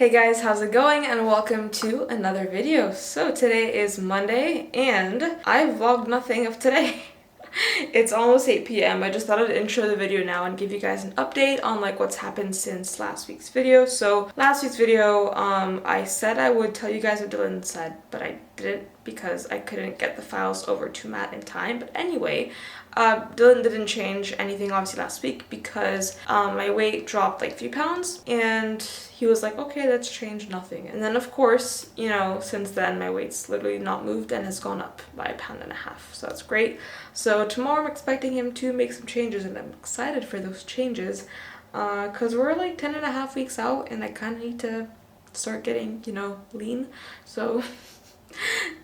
Hey guys, how's it going? And welcome to another video. So today is Monday and I vlogged nothing of today. It's almost 8 p.m. I just thought I'd intro the video now and give you guys an update on like what's happened since last week's video. So last week's video, I said I would tell you guys what Dylan said, but I didn't because I couldn't get the files over to Matt in time. But anyway, Dylan didn't change anything obviously last week because my weight dropped like 3 pounds and he was like, okay, let's change nothing. And then of course, you know, since then my weight's literally not moved and has gone up by 1.5 pounds. So that's great. So tomorrow I'm expecting him to make some changes and I'm excited for those changes because we're like 10.5 weeks out and I kind of need to start getting, you know, lean. So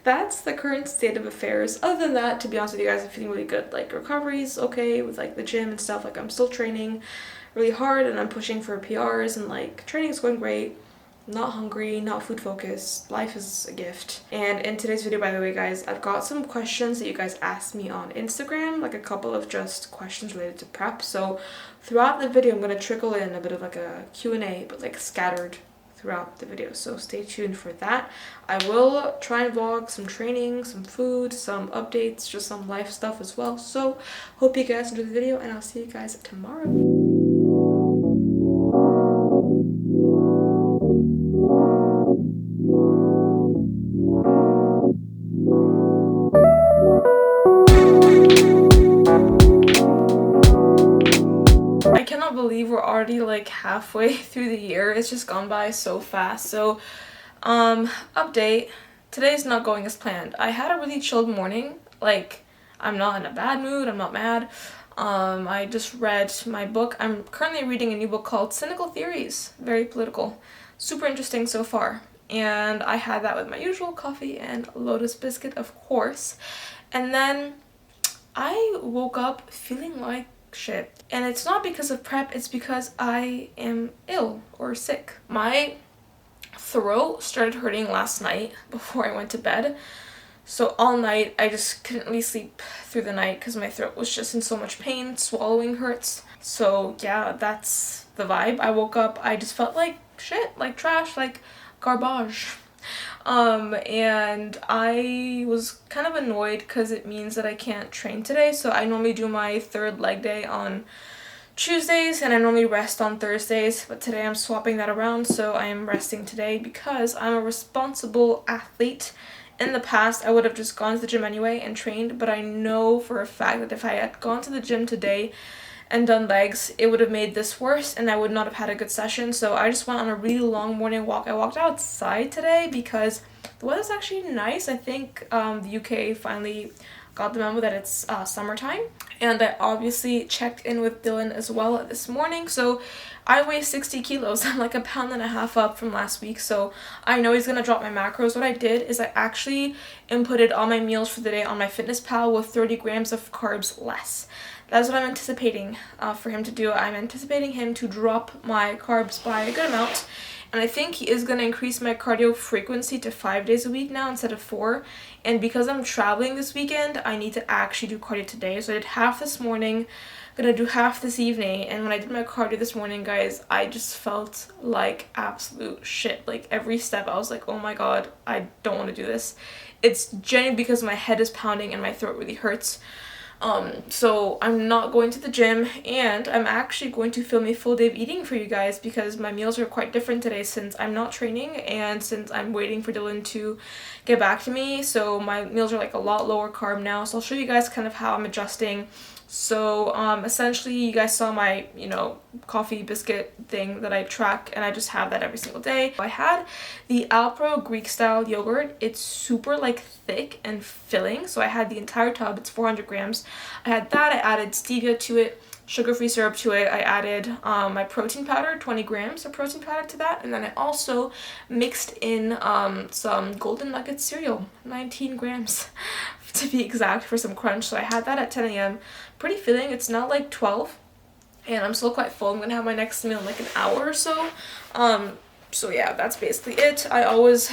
that's the current state of affairs. Other than that, to be honest with you guys, I'm feeling really good. Like recovery's okay with like the gym and stuff. Like I'm still training really hard and I'm pushing for PRs and like training's going great. I'm not hungry, not food focused. Life is a gift. And in today's video, by the way, guys, I've got some questions that you guys asked me on Instagram, like a couple of just questions related to prep. So throughout the video, I'm going to trickle in a bit of like a Q&A, but like scattered throughout the video, so stay tuned for that. I will try and vlog some training, some food, some updates, just some life stuff as well. So hope you guys enjoy the video and I'll see you guys tomorrow. I cannot believe we're already like halfway through the year. It's just gone by so fast. So update, today's not going as planned. I had a really chilled morning. Like, I'm not in a bad mood, I'm not mad. I just read my book. I'm currently reading a new book called Cynical Theories. Very political. Super interesting so far. And I had that with my usual coffee and Lotus biscuit, of course. And then I woke up feeling like shit. And it's not because of prep, it's because I am ill or sick. My throat started hurting last night before I went to bed. So all night I just couldn't really sleep through the night because my throat was just in so much pain. Swallowing hurts. So yeah, that's the vibe. I woke up, I just felt like shit, like trash, like garbage. And I was kind of annoyed because it means that I can't train today. So I normally do my third leg day on Tuesdays and I normally rest on Thursdays, but today I'm swapping that around, so I am resting today because I'm a responsible athlete. In the past, I would have just gone to the gym anyway and trained, but I know for a fact that if I had gone to the gym today and done legs, it would have made this worse and I would not have had a good session. So I just went on a really long morning walk. I walked outside today because the weather's actually nice. I think the UK finally got the memo that it's summertime. And I obviously checked in with Dylan as well this morning. So I weigh 60 kilos. I'm like 1.5 pounds up from last week. So I know he's going to drop my macros. What I did is I actually inputted all my meals for the day on MyFitnessPal with 30 grams of carbs less. That's what I'm anticipating for him to do. I'm anticipating him to drop my carbs by a good amount. And I think he is going to increase my cardio frequency to 5 days a week now instead of 4. And because I'm traveling this weekend, I need to actually do cardio today. So I did half this morning, gonna do half this evening. And when I did my cardio this morning, guys, I just felt like absolute shit. Like every step I was like, oh my god, I don't want to do this. It's genuinely because my head is pounding and my throat really hurts. So I'm not going to the gym and I'm actually going to film a full day of eating for you guys because my meals are quite different today since I'm not training and since I'm waiting for Dylan to get back to me. So my meals are like a lot lower carb now. So I'll show you guys kind of how I'm adjusting. So essentially you guys saw my, you know, coffee biscuit thing that I track and I just have that every single day. I had the Alpro Greek style yogurt. It's super like thick and filling. So I had the entire tub. It's 400 grams. I had that. I added stevia to it, sugar-free syrup to it. I added my protein powder, 20 grams of protein powder to that. And then I also mixed in some Golden Nugget cereal, 19 grams to be exact, for some crunch. So I had that at 10 a.m. Pretty filling. It's now like 12 and I'm still quite full. I'm gonna have my next meal in like an hour or so. So yeah, that's basically it. I always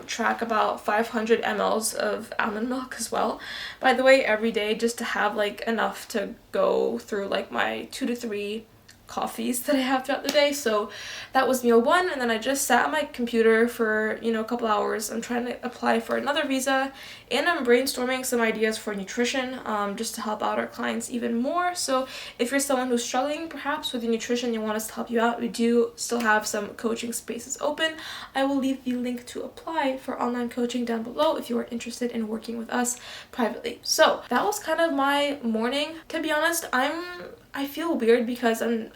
track about 500 mLs of almond milk as well, by the way, every day, just to have like enough to go through like my 2 to 3 coffees that I have throughout the day. So that was meal one, and then I just sat at my computer for, you know, a couple hours. I'm trying to apply for another visa, and I'm brainstorming some ideas for nutrition, just to help out our clients even more. So if you're someone who's struggling perhaps with your nutrition, you want us to help you out, we do still have some coaching spaces open. I will leave the link to apply for online coaching down below if you are interested in working with us privately. So that was kind of my morning. To be honest, I feel weird because I'm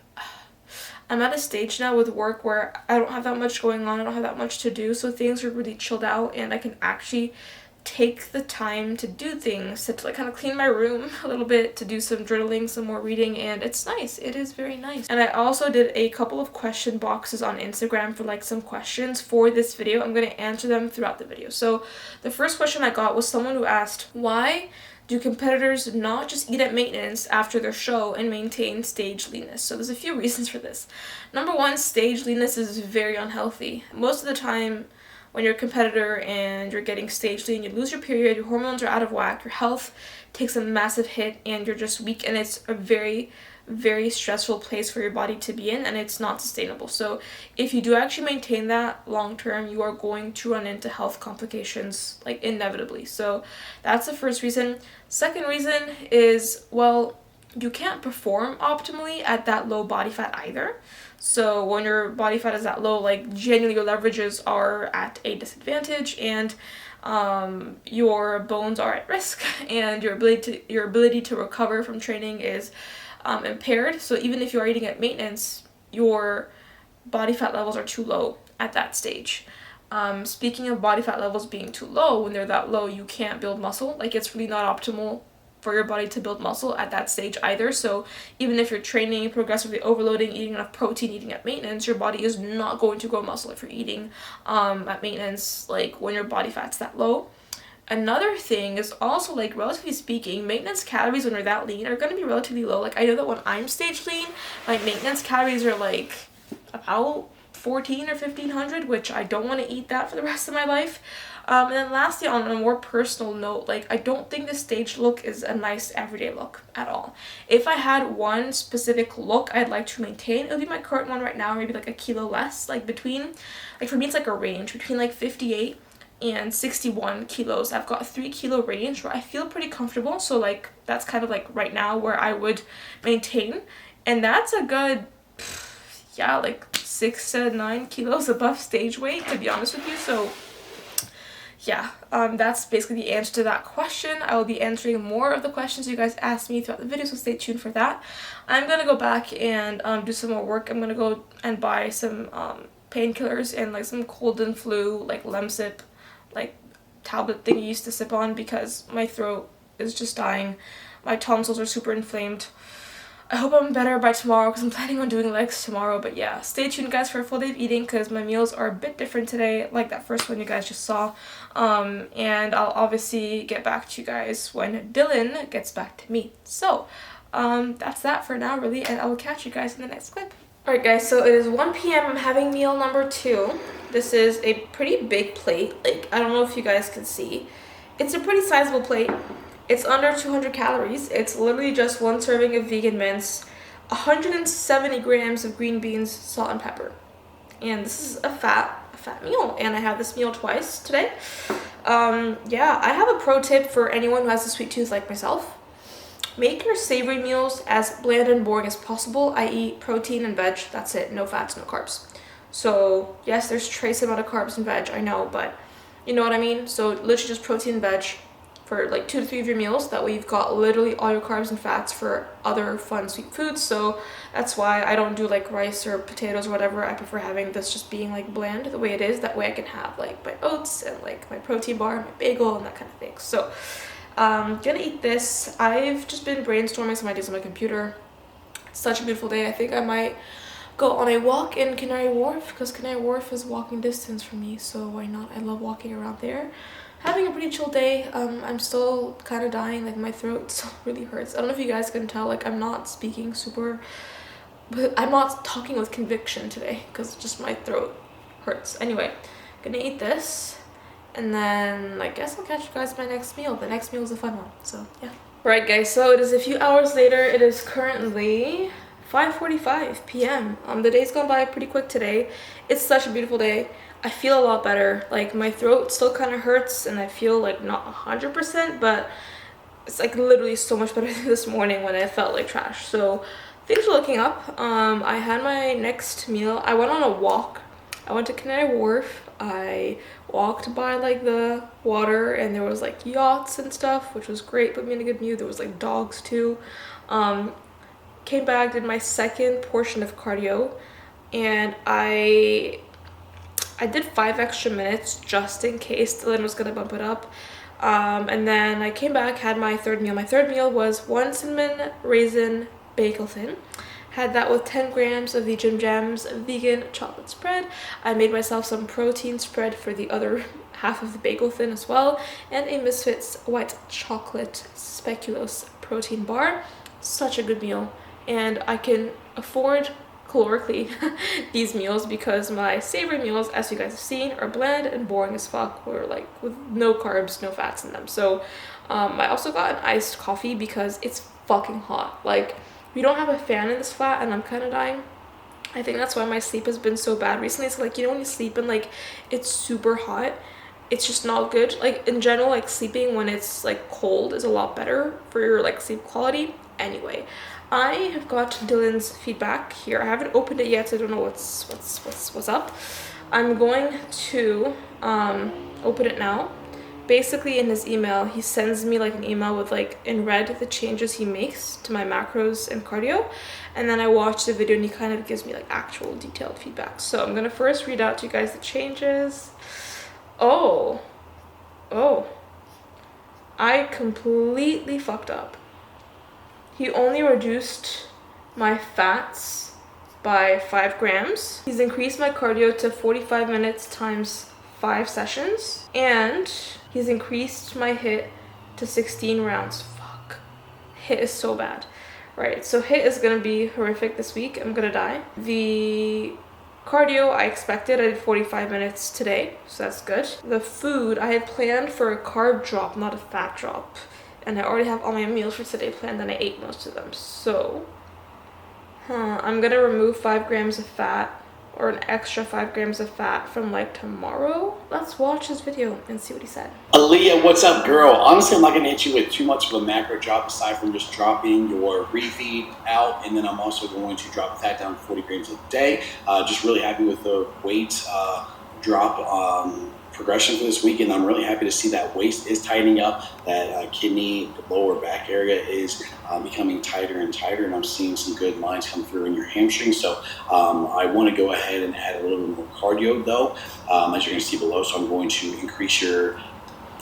at a stage now with work where I don't have that much going on, I don't have that much to do, so things are really chilled out, and I can actually take the time to do things, to like kind of clean my room a little bit, to do some journaling, some more reading, and it's nice. It is very nice. And I also did a couple of question boxes on Instagram for like some questions for this video. I'm going to answer them throughout the video. So the first question I got was someone who asked, why do competitors not just eat at maintenance after their show and maintain stage leanness? So there's a few reasons for this. Number one, stage leanness is very unhealthy. Most of the time when you're a competitor and you're getting stage lean, you lose your period, your hormones are out of whack, your health takes a massive hit, and you're just weak, and it's a very, very stressful place for your body to be in, and it's not sustainable. So if you do actually maintain that long term, you are going to run into health complications, like, inevitably. So that's the first reason. Second reason is, well, you can't perform optimally at that low body fat either. So when your body fat is that low, like, genuinely your leverages are at a disadvantage, and your bones are at risk, and your ability to recover from training is impaired. So even if you're eating at maintenance, your body fat levels are too low at that stage. Speaking of body fat levels being too low, when they're that low, you can't build muscle. Like, it's really not optimal for your body to build muscle at that stage either. So even if you're training, progressively overloading, eating enough protein, eating at maintenance, your body is not going to grow muscle if you're eating at maintenance, like, when your body fat's that low. Another thing is also, like, relatively speaking, maintenance calories when you're that lean are going to be relatively low. Like, I know that when I'm stage lean, my maintenance calories are like about 14 or 1500, which I don't want to eat that for the rest of my life. And then lastly, on a more personal note, like, I don't think the stage look is a nice everyday look at all. If I had one specific look I'd like to maintain, it would be my current one right now, maybe like a kilo less. Like, between, like, for me it's like a range between like 58 and 61 kilos. I've got a 3 kilo range where I feel pretty comfortable. So, like, that's kind of like right now where I would maintain, and that's a good, yeah, like 6 to 9 kilos above stage weight, to be honest with you. So yeah, that's basically the answer to that question. I will be answering more of the questions you guys asked me throughout the video, so stay tuned for that. I'm gonna go back and do some more work. I'm gonna go and buy some painkillers and like some cold and flu, like Lemsip, like tablet thing you used to sip on, because my throat is just dying. My tonsils are super inflamed. I hope I'm better by tomorrow because I'm planning on doing legs tomorrow. But yeah, stay tuned, guys, for a full day of eating because my meals are a bit different today, like that first one you guys just saw. And I'll obviously get back to you guys when Dylan gets back to me. So that's that for now, really, and I will catch you guys in the next clip. Alright, guys, so it is 1 p.m. I'm having meal number 2. This is a pretty big plate. Like, I don't know if you guys can see. It's a pretty sizable plate. It's under 200 calories. It's literally just one serving of vegan mince, 170 grams of green beans, salt, and pepper. And this is a fat meal. And I have this meal twice today. Yeah, I have a pro tip for anyone who has a sweet tooth like myself. Make your savory meals as bland and boring as possible, i.e. protein and veg. That's it. No fats, no carbs. So yes, there's trace amount of carbs in veg, I know, but you know what I mean? So literally just protein and veg for like 2 to 3 of your meals. That way you've got literally all your carbs and fats for other fun sweet foods. So that's why I don't do like rice or potatoes or whatever. I prefer having this just being like bland the way it is. That way I can have like my oats and like my protein bar, my bagel, and that kind of thing. So gonna eat this. I've just been brainstorming some ideas on my computer. It's such a beautiful day. I think I might go on a walk in Canary Wharf because Canary Wharf is walking distance from me, so why not? I love walking around there. Having a pretty chill day. I'm still kind of dying, like my throat still really hurts. I don't know if you guys can tell, like I'm not speaking super, but I'm not talking with conviction today because just my throat hurts. Anyway, gonna eat this, and then I guess I'll catch you guys my next meal. The next meal is a fun one, so yeah. Right, guys, so it is a few hours later. It is currently 5:45 p.m. The day's gone by pretty quick today. It's such a beautiful day. I feel a lot better. Like my throat still kind of hurts and I feel like not 100%, but it's like literally so much better than this morning when I felt like trash. So things are looking up. I had my next meal. I went on a walk. I went to Canary Wharf. I walked by like the water and there was like yachts and stuff, which was great, put me in a good mood. There was like dogs too. Came back, did my second portion of cardio, and I did 5 extra minutes just in case Dylan was gonna bump it up. And then I came back, had my third meal. My third meal was 1 cinnamon raisin bagel thin. Had that with 10 grams of the Jim Jams vegan chocolate spread. I made myself some protein spread for the other half of the bagel thin as well, and a Misfits white chocolate speculoos protein bar. Such a good meal, and I can afford calorically these meals because my Savory meals, as you guys have seen, are bland and boring as fuck. We're like with no carbs, no fats in them. So I also got an iced coffee because it's fucking hot. Like, we don't have a fan in this flat and I'm kind of dying. I think that's why my sleep has been so bad recently. It's like, you know, when you sleep and like it's super hot, it's just not good. Like in general, like sleeping when it's like cold is a lot better for your like sleep quality. Anyway, I have got Dylan's feedback here. I haven't opened it yet, so I don't know what's up. I'm going to open it now. Basically, in his email, he sends me like an email with like in red the changes he makes to my macros and cardio, and then I watch the video and he kind of gives me like actual detailed feedback. So I'm gonna first read out to you guys the changes. Oh, I completely fucked up. He only reduced my fats by 5 grams. He's increased my cardio to 45 minutes times 5 sessions, and he's increased my HIIT to 16 rounds. Fuck. HIIT is so bad. Right, so HIIT is gonna be horrific this week. I'm gonna die. The cardio I expected, I did 45 minutes today, so that's good. The food, I had planned for a carb drop, not a fat drop. And I already have all my meals for today planned and I ate most of them. So, I'm gonna remove 5 grams of fat, or an extra 5 grams of fat from like tomorrow. Let's watch this video and see what he said. Aliaa, what's up, girl? Honestly, I'm not gonna hit you with too much of a macro drop aside from just dropping your refeed out, and then I'm also going to drop that down to 40 grams a day. Just really happy with the weight drop progression for this week, and I'm really happy to see that waist is tightening up, that kidney, the lower back area is becoming tighter and tighter, and I'm seeing some good lines come through in your hamstring. So I want to go ahead and add a little bit more cardio though, as you're going to see below. So I'm going to increase your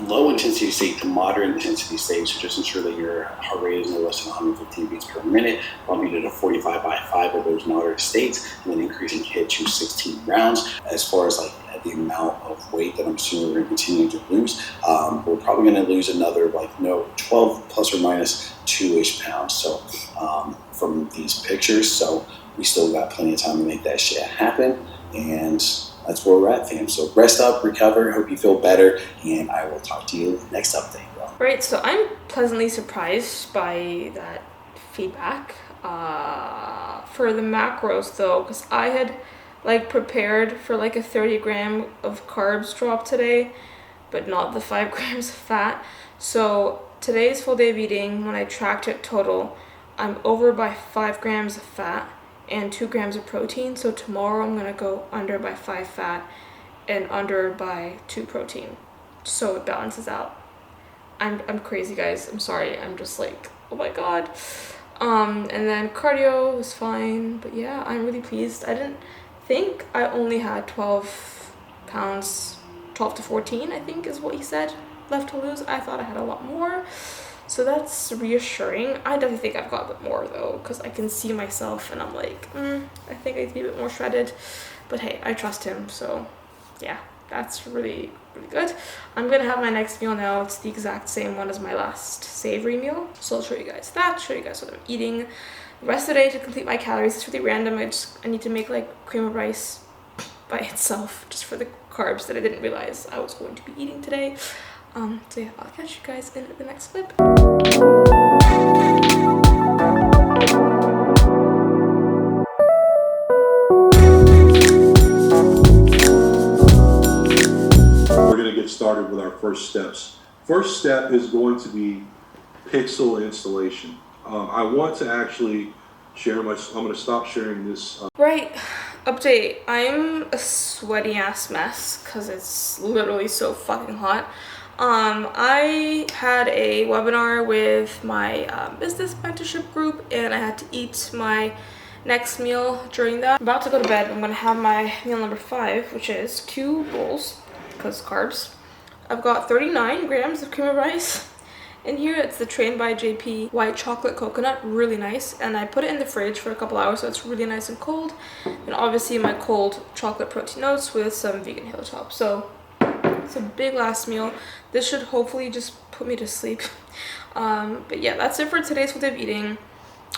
low intensity state to moderate intensity state, so just ensure that your heart rate is no less than 115 beats per minute, bumping it to 45 by 5 of those moderate states, and then increasing HIIT to 16 rounds. As far as like the amount of weight that I'm assuming we're going to continue to lose, we're probably going to lose another 12 plus or minus 2-ish pounds. So from these pictures, so we still got plenty of time to make that shit happen, and that's where we're at, fam. So rest up, recover, hope you feel better, and I will talk to you next update, bro. Right, so I'm pleasantly surprised by that feedback. For the macros though, because I had like prepared for like a 30 gram of carbs drop today, but not the 5 grams of fat. So today's full day of eating, when I tracked it total, I'm over by 5 grams of fat and 2 grams of protein. So tomorrow I'm gonna go under by 5 fat and under by 2 protein, so it balances out. I'm crazy, guys. I'm sorry. I'm just like, oh my god. And then cardio was fine, but yeah, I'm really pleased. I didn't think I only had 12 pounds, 12 to 14, I think is what he said, left to lose. I thought I had a lot more. So that's reassuring. I definitely think I've got a bit more though, because I can see myself and I'm like, I think I need to be a bit more shredded. But hey, I trust him, so yeah, that's really, really good. I'm gonna have my next meal now. It's the exact same one as my last Savory meal. So I'll show you guys that, show you guys what I'm eating the rest of the day to complete my calories. It's really random. I need to make like cream of rice by itself just for the carbs that I didn't realize I was going to be eating today. So yeah, I'll catch you guys in the next clip. started with our first steps. First step is going to be pixel installation. I want to actually share I'm going to stop sharing this. Right, update. I'm a sweaty ass mess because it's literally so fucking hot. I had a webinar with my business mentorship group, and I had to eat my next meal during that. I'm about to go to bed. I'm gonna have my meal number 5, which is 2 bowls, because carbs. I've got 39 grams of cream of rice. In here, it's the Train by JP white chocolate coconut, really nice. And I put it in the fridge for a couple hours, so it's really nice and cold. And obviously my cold chocolate protein oats with some vegan hilltop. So it's a big last meal. This should hopefully just put me to sleep. But yeah, that's it for today's full day of eating.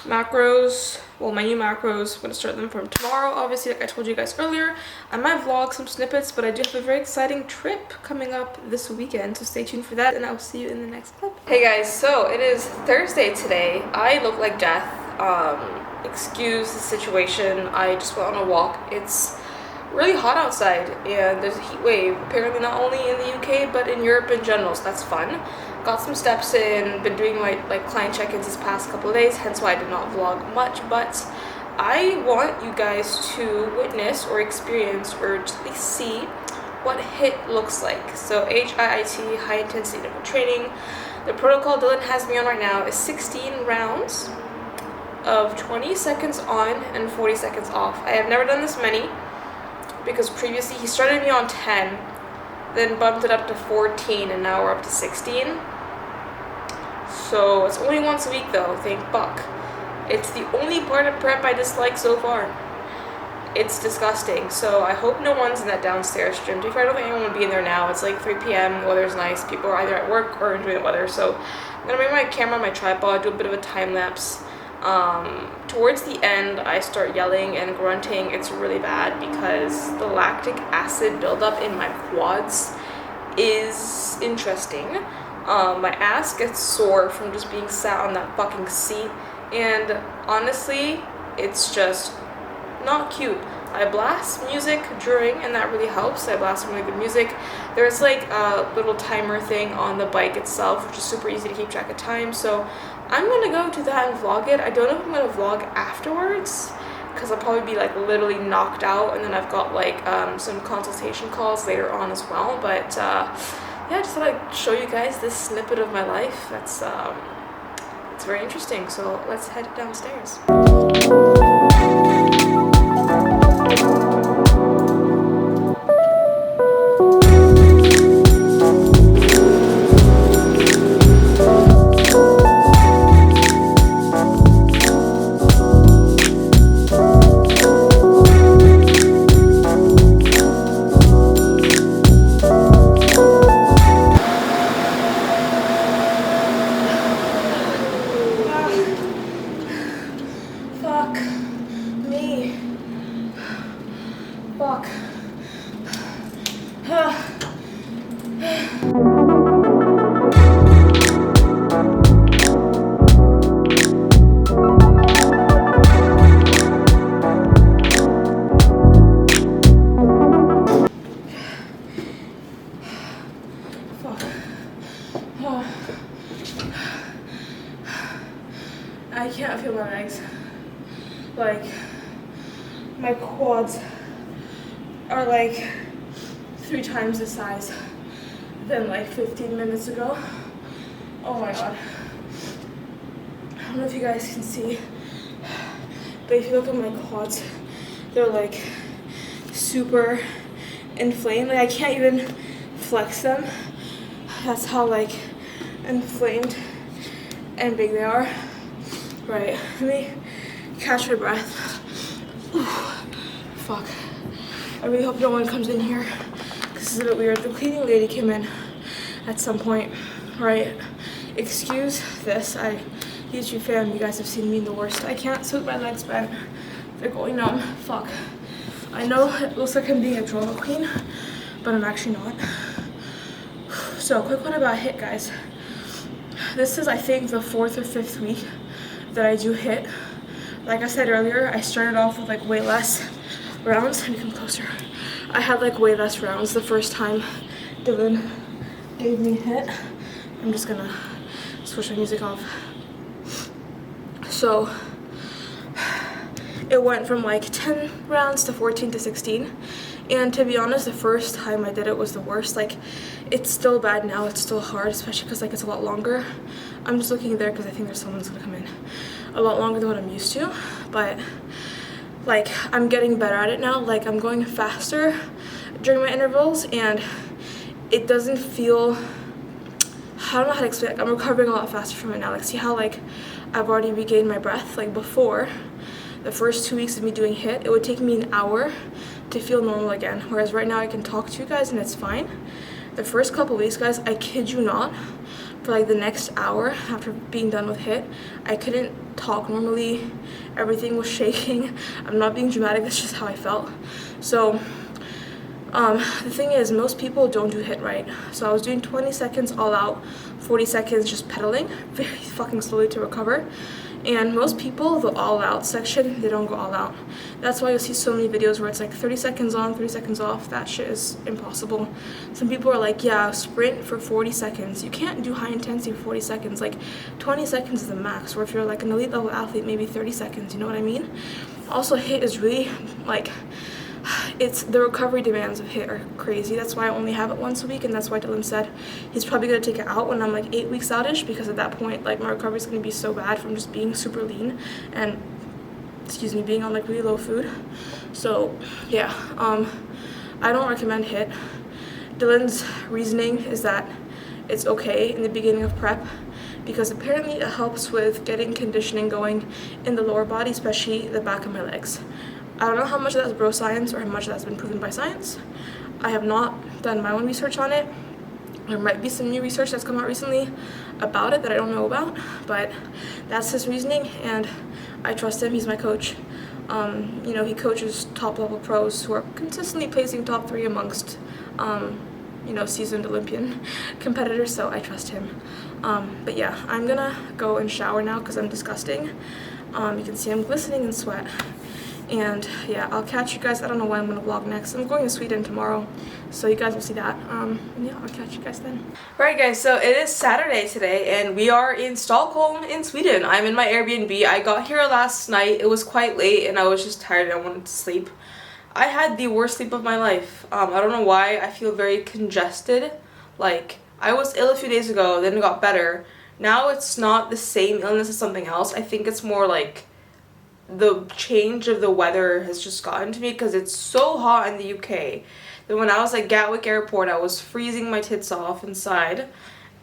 Macros, well, my new macros, I'm gonna start them from tomorrow, obviously, like I told you guys earlier. I might vlog some snippets, but I do have a very exciting trip coming up this weekend, so stay tuned for that, and I'll see you in the next clip. Hey guys, so it is Thursday today. I look like death. Excuse the situation. I just went on a walk. It's really hot outside, and there's a heat wave, apparently not only in the UK, but in Europe in general, so that's fun. Got some steps in, been doing my client check-ins this past couple of days, hence why I did not vlog much, but I want you guys to witness or experience or just at least see what HIIT looks like. So HIIT, high intensity interval training. The protocol Dylan has me on right now is 16 rounds of 20 seconds on and 40 seconds off. I have never done this many because previously he started me on 10, then bumped it up to 14, and now we're up to 16. So it's only once a week though, thank fuck. It's the only part of prep I dislike so far. It's disgusting. So I hope no one's in that downstairs gym. To be fair, I don't think anyone would be in there now. It's like 3 p.m. Weather's nice. People are either at work or enjoying the weather. So I'm gonna bring my camera, my tripod, do a bit of a time lapse. Towards the end, I start yelling and grunting. It's really bad because the lactic acid buildup in my quads is interesting. My ass gets sore from just being sat on that fucking seat, and honestly, it's just not cute. I blast music during, and that really helps. I blast some really good music. There's like a little timer thing on the bike itself, which is super easy to keep track of time, so I'm gonna go to that and vlog it. I don't know if I'm gonna vlog afterwards, because I'll probably be like literally knocked out, and then I've got like some consultation calls later on as well, but yeah, I just thought I'd show you guys this snippet of my life. That's it's very interesting, so let's head downstairs. I can't feel my legs. Like, my quads are like 3 times the size than like 15 minutes ago. Oh my god. I don't know if you guys can see, but if you look at my quads, they're like super inflamed. Like I can't even flex them. That's how like inflamed and big they are. Right, let me catch my breath. Ooh, fuck. I really hope no one comes in here, because this is a bit weird. The cleaning lady came in at some point, right? Excuse this. YouTube fam, you guys have seen me in the worst. I can't sit with my legs bent. They're going numb. Fuck. I know it looks like I'm being a drama queen, but I'm actually not. So, quick one about HIIT, guys. This is, I think, the 4th or 5th week that I do HIIT. Like I said earlier, I started off with like way less rounds. Let me come closer. I had like way less rounds the first time Dylan gave me hit. I'm just gonna switch my music off. So it went from like 10 rounds to 14 to 16. And to be honest, the first time I did it was the worst. Like, it's still bad now, it's still hard, especially because like it's a lot longer. I'm just looking there because I think there's someone that's gonna come in. A lot longer than what I'm used to, but like I'm getting better at it now. Like, I'm going faster during my intervals, and it doesn't feel, I don't know how to explain it. I'm recovering a lot faster from it now. Like, see how like I've already regained my breath? Like before, the first 2 weeks of me doing HIIT, it would take me an hour to feel normal again, whereas right now I can talk to you guys and it's fine. The first couple weeks, guys, I kid you not, for like the next hour after being done with HIIT, I couldn't talk normally. Everything was shaking. I'm not being dramatic, that's just how I felt. So the thing is, most people don't do HIIT right. So I was doing 20 seconds all out, 40 seconds just pedaling very fucking slowly to recover. And most people, the all out section, they don't go all out. That's why you'll see so many videos where it's like 30 seconds on, 30 seconds off. That shit is impossible. Some people are like, yeah, sprint for 40 seconds. You can't do high intensity for 40 seconds. Like 20 seconds is the max. Or if you're like an elite level athlete, maybe 30 seconds. You know what I mean? Also, HIIT is really like, it's the recovery demands of HIIT are crazy. That's why I only have it once a week, and that's why Dylan said he's probably gonna take it out when I'm like 8 weeks outish, because at that point like my recovery is gonna be so bad from just being super lean and being on like really low food. So yeah, I don't recommend HIIT. Dylan's reasoning is that it's okay in the beginning of prep because apparently it helps with getting conditioning going in the lower body, especially the back of my legs. I don't know how much of that's bro science or how much of that's been proven by science. I have not done my own research on it. There might be some new research that's come out recently about it that I don't know about, but that's his reasoning, and I trust him. He's my coach. You know, he coaches top level pros who are consistently placing top 3 amongst, you know, seasoned Olympian competitors, so I trust him. But yeah, I'm gonna go and shower now because I'm disgusting. You can see I'm glistening in sweat. And yeah, I'll catch you guys. I don't know when I'm gonna vlog next. I'm going to Sweden tomorrow, so you guys will see that. And yeah, I'll catch you guys then. Alright guys, so it is Saturday today and we are in Stockholm in Sweden. I'm in my Airbnb. I got here last night. It was quite late and I was just tired and I wanted to sleep. I had the worst sleep of my life. I don't know why. I feel very congested. Like, I was ill a few days ago, then it got better. Now it's not the same illness as something else. I think it's more like the change of the weather has just gotten to me because it's so hot in the UK. Then when I was at Gatwick Airport, I was freezing my tits off inside,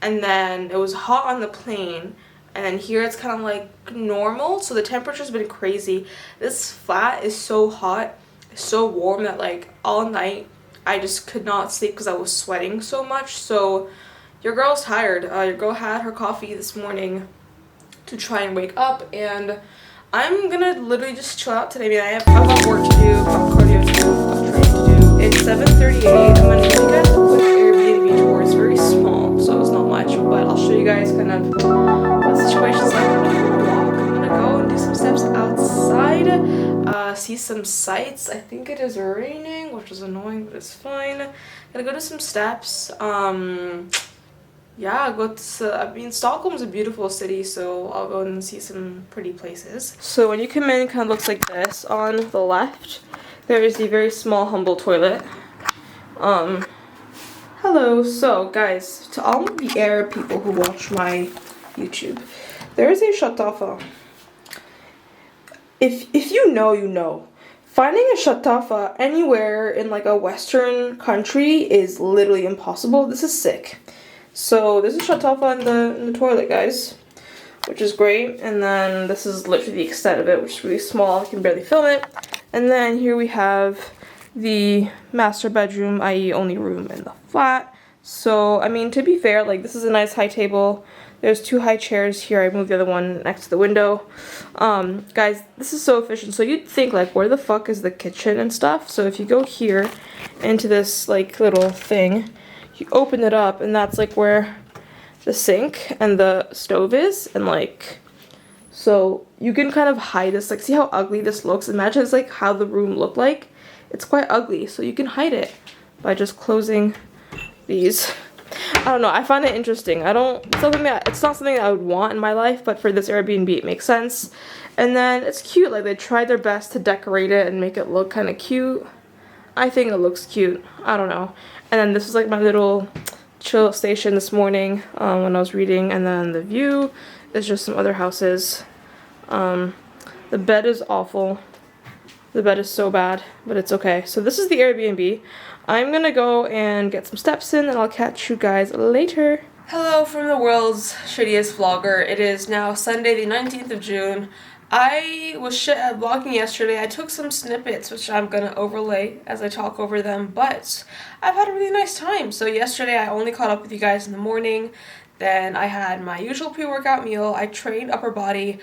and then it was hot on the plane, and then here it's kind of like normal, so the temperature's been crazy. This flat is so hot, so warm that like all night I just could not sleep because I was sweating so much. So your girl's tired. Your girl had her coffee this morning to try and wake up, and I'm gonna literally just chill out today. I mean, I've got work to do, I've got cardio to do, I've got training to do. It's 7:38. I'm gonna take you guys a quick Airbnb tour. It's very small, so it's not much, but I'll show you guys kind of what the situation's like. I'm gonna go and do some steps outside, see some sights. I think it is raining, which is annoying, but it's fine. Gonna go do some steps. Yeah, I mean, Stockholm's a beautiful city, so I'll go and see some pretty places. So when you come in, it kind of looks like this. On the left, there is the very small, humble toilet. Hello. So, guys, to all the Arab people who watch my YouTube, there is a shatafa. If you know, you know. Finding a shatafa anywhere in like a Western country is literally impossible. This is sick. So this is shatafa in the toilet, guys, which is great. And then this is literally the extent of it, which is really small. I can barely film it. And then here we have the master bedroom, i.e. only room in the flat. So, I mean, to be fair, like, this is a nice high table. There's 2 high chairs here. I moved the other one next to the window. Guys, this is so efficient. So you'd think, like, where the fuck is the kitchen and stuff? So if you go here into this, like, little thing, you open it up, and that's like where the sink and the stove is, and like, so you can kind of hide this. Like, see how ugly this looks? Imagine it's like how the room looked like. It's quite ugly, so you can hide it by just closing these. I don't know, I find it interesting. It's not something that I would want in my life, but for this Airbnb it makes sense. And then it's cute, like they tried their best to decorate it and make it look kind of cute. I think it looks cute. I don't know. And then this is like my little chill station this morning when I was reading. And then the view is just some other houses. The bed is awful. The bed is so bad, but it's okay. So this is the Airbnb. I'm gonna go and get some steps in and I'll catch you guys later. Hello from the world's shittiest vlogger. It is now Sunday the 19th of June. I was shit at vlogging yesterday. I took some snippets, which I'm gonna overlay as I talk over them, but I've had a really nice time. So yesterday I only caught up with you guys in the morning. Then I had my usual pre-workout meal. I trained upper body,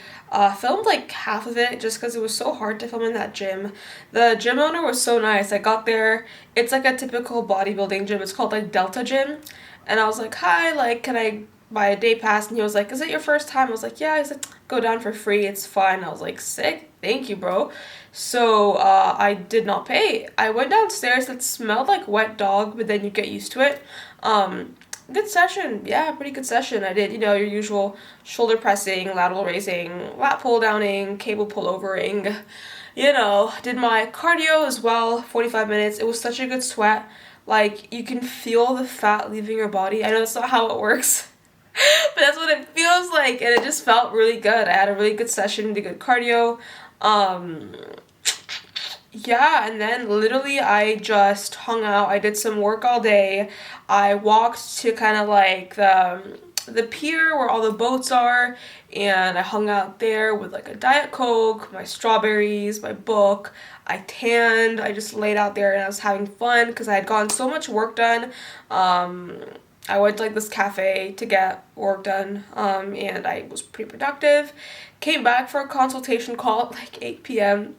filmed like half of it just because it was so hard to film in that gym. The gym owner was so nice. I got there, it's like a typical bodybuilding gym. It's called like Delta Gym. And I was like, hi, like, can I buy a day pass? And he was like, is it your first time? I was like, yeah. He's like, go down for free, it's fine. I was like, sick, thank you, bro. So I did not pay. I went downstairs. It smelled like wet dog, but then you get used to it. Good session. Yeah, pretty good session. I did, your usual shoulder pressing, lateral raising, lat pull downing, cable pull overing. Did my cardio as well, 45 minutes. It was such a good sweat. Like, you can feel the fat leaving your body. I know that's not how it works, but that's what it feels like, and it just felt really good. I had a really good session, did good cardio. Yeah, and then literally I just hung out. I did some work all day. I walked to kind of like the pier where all the boats are, and I hung out there with like a Diet Coke, my strawberries, my book. I tanned. I just laid out there and I was having fun because I had gotten so much work done. I went to like this cafe to get work done, and I was pretty productive. Came back for a consultation call at like 8 p.m.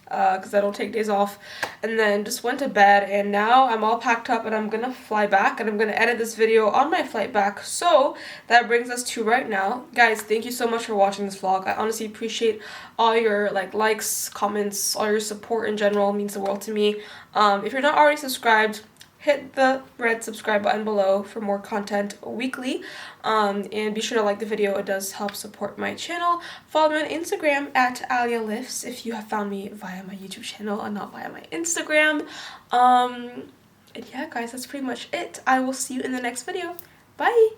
Because I don't take days off, and then just went to bed, and now I'm all packed up and I'm gonna fly back, and I'm gonna edit this video on my flight back. So that brings us to right now. Guys, thank you so much for watching this vlog. I honestly appreciate all your likes, comments, all your support in general. It means the world to me. If you're not already subscribed, hit the red subscribe button below for more content weekly, and be sure to like the video. It does help support my channel. Follow me on Instagram at Aliaa Lifts if you have found me via my YouTube channel and not via my Instagram. And yeah, guys, that's pretty much it. I will see you in the next video. Bye!